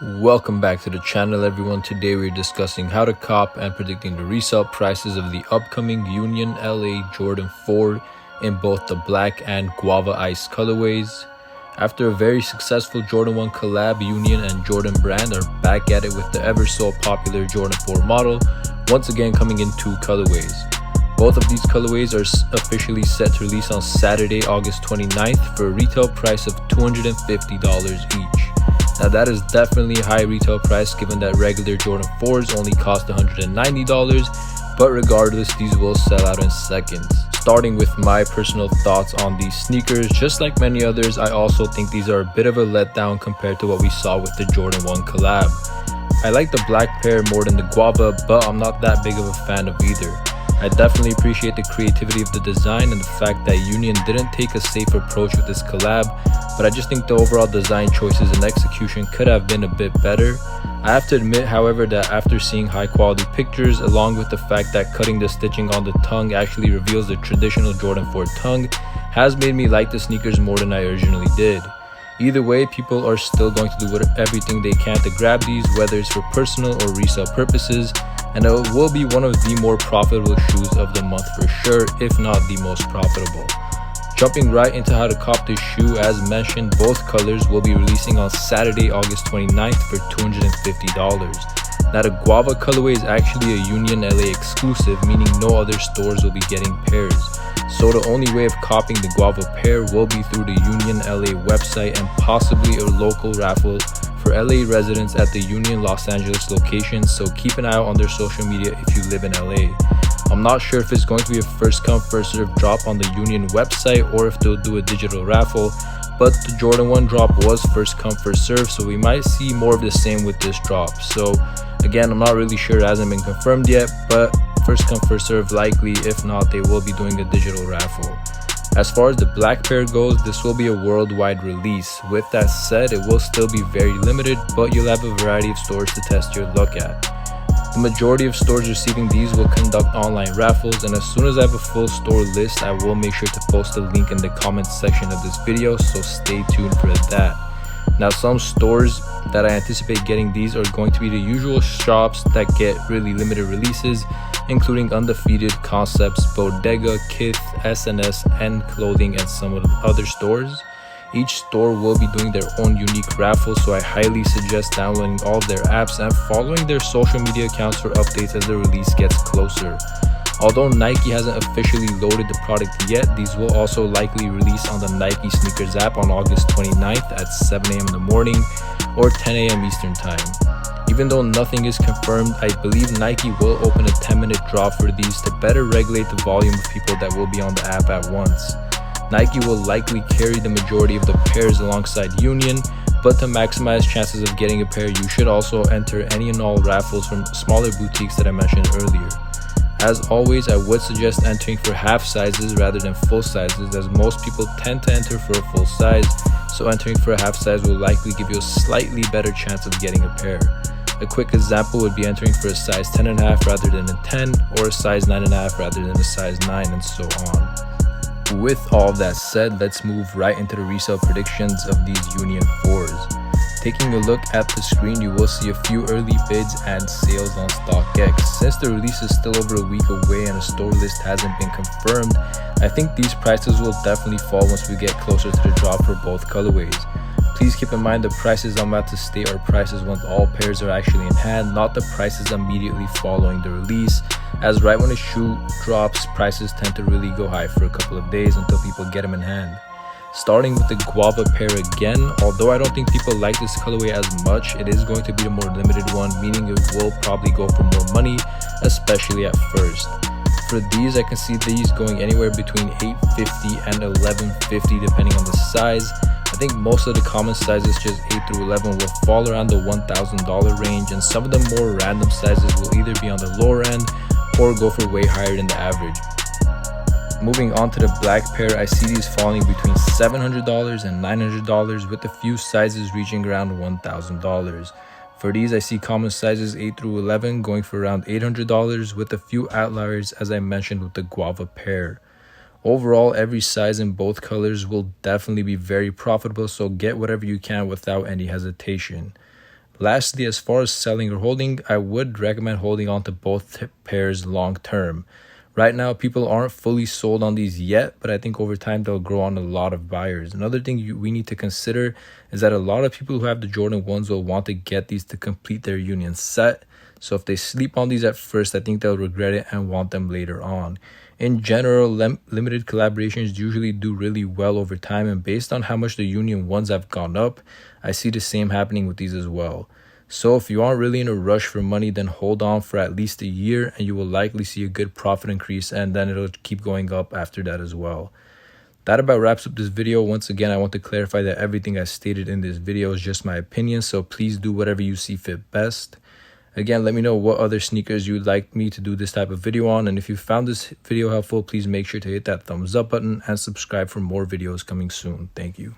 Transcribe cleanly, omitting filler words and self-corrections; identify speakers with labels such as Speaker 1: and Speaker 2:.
Speaker 1: Welcome back to the channel, everyone. Today we're discussing how to cop and predicting the resale prices of the upcoming Union LA Jordan 4 in both the black and Guava Ice colorways. After a very successful Jordan 1 collab, Union and Jordan Brand are back at it with the ever so popular Jordan 4 model, once again coming in two colorways. Both of these colorways are officially set to release on Saturday, August 29th for a retail price of $250 each. Now that is definitely a high retail price given that regular Jordan 4s only cost $190, but regardless, these will sell out in seconds. Starting with my personal thoughts on these sneakers, just like many others, I also think these are a bit of a letdown compared to what we saw with the Jordan 1 collab. I like the black pair more than the Guava, but I'm not that big of a fan of either. I definitely appreciate the creativity of the design and the fact that Union didn't take a safe approach with this collab, but I just think the overall design choices and execution could have been a bit better. I have to admit, however, that after seeing high quality pictures, along with the fact that cutting the stitching on the tongue actually reveals the traditional Jordan 4 tongue, has made me like the sneakers more than I originally did. Either way, people are still going to do everything they can to grab these, whether it's for personal or resale purposes, and it will be one of the more profitable shoes of the month for sure, if not the most profitable. Jumping right into how to cop this shoe, as mentioned, both colors will be releasing on Saturday, August 29th for $250. Now the Guava colorway is actually a Union LA exclusive, meaning no other stores will be getting pairs. So the only way of copying the Guava pair will be through the Union LA website and possibly a local raffle for LA residents at the Union Los Angeles location, so keep an eye out on their social media if you live in LA. I'm not sure if it's going to be a first come first serve drop on the Union website or if they'll do a digital raffle, but the Jordan 1 drop was first come first serve, so we might see more of the same with this drop. So again, I'm not really sure, it hasn't been confirmed yet, but first come first serve likely. If not, they will be doing a digital raffle. As far as the black pair goes, this will be a worldwide release. With that said, it will still be very limited, but you'll have a variety of stores to test your luck at. The majority of stores receiving these will conduct online raffles, and as soon as I have a full store list, I will make sure to post a link in the comments section of this video, so stay tuned for that. Now, some stores that I anticipate getting these are going to be the usual shops that get really limited releases, including Undefeated, Concepts, Bodega, Kith, SNS, and Clothing, and some of the other stores. Each store will be doing their own unique raffle, so I highly suggest downloading all of their apps and following their social media accounts for updates as the release gets closer. Although Nike hasn't officially loaded the product yet, these will also likely release on the Nike Sneakers app on August 29th at 7 a.m. in the morning or 10 a.m. Eastern Time. Even though nothing is confirmed, I believe Nike will open a 10-minute drop for these to better regulate the volume of people that will be on the app at once. Nike will likely carry the majority of the pairs alongside Union, but to maximize chances of getting a pair, you should also enter any and all raffles from smaller boutiques that I mentioned earlier. As always, I would suggest entering for half sizes rather than full sizes, as most people tend to enter for a full size, so entering for a half size will likely give you a slightly better chance of getting a pair. A quick example would be entering for a size 10.5 rather than a 10, or a size 9.5 rather than a size 9, and so on. With all that said, let's move right into the resale predictions of these Union 4s. Taking a look at the screen, you will see a few early bids and sales on StockX. Since the release is still over a week away and a store list hasn't been confirmed, I think these prices will definitely fall once we get closer to the drop for both colorways. Please keep in mind the prices I'm about to state are prices once all pairs are actually in hand, not the prices immediately following the release, as right when a shoe drops, prices tend to really go high for a couple of days until people get them in hand. Starting with the Guava pair again, although I don't think people like this colorway as much, it is going to be a more limited one, meaning it will probably go for more money, especially at first. For these, I can see these going anywhere between $850 and $1150 depending on the size. I think most of the common sizes, just 8 through 11, will fall around the $1,000 range, and some of the more random sizes will either be on the lower end or go for way higher than the average. Moving on to the black pair, I see these falling between $700 and $900, with a few sizes reaching around $1,000. For these, I see common sizes 8 through 11 going for around $800, with a few outliers as I mentioned with the Guava pair. Overall, every size in both colors will definitely be very profitable, so get whatever you can without any hesitation. Lastly, as far as selling or holding, I would recommend holding on to both pairs long term. Right now, people aren't fully sold on these yet, but I think over time they'll grow on a lot of buyers. Another thing we need to consider is that a lot of people who have the Jordan 1s will want to get these to complete their union set. So if they sleep on these at first, I think they'll regret it and want them later on. In general, limited collaborations usually do really well over time, and based on how much the Union 1s have gone up, I see the same happening with these as well. So if you aren't really in a rush for money, then hold on for at least a year and you will likely see a good profit increase, and then it'll keep going up after that as well. That about wraps up this video. Once again, I want to clarify that everything I stated in this video is just my opinion, so please do whatever you see fit best. Again, let me know what other sneakers you'd like me to do this type of video on, and if you found this video helpful, please make sure to hit that thumbs up button and subscribe for more videos coming soon. Thank you.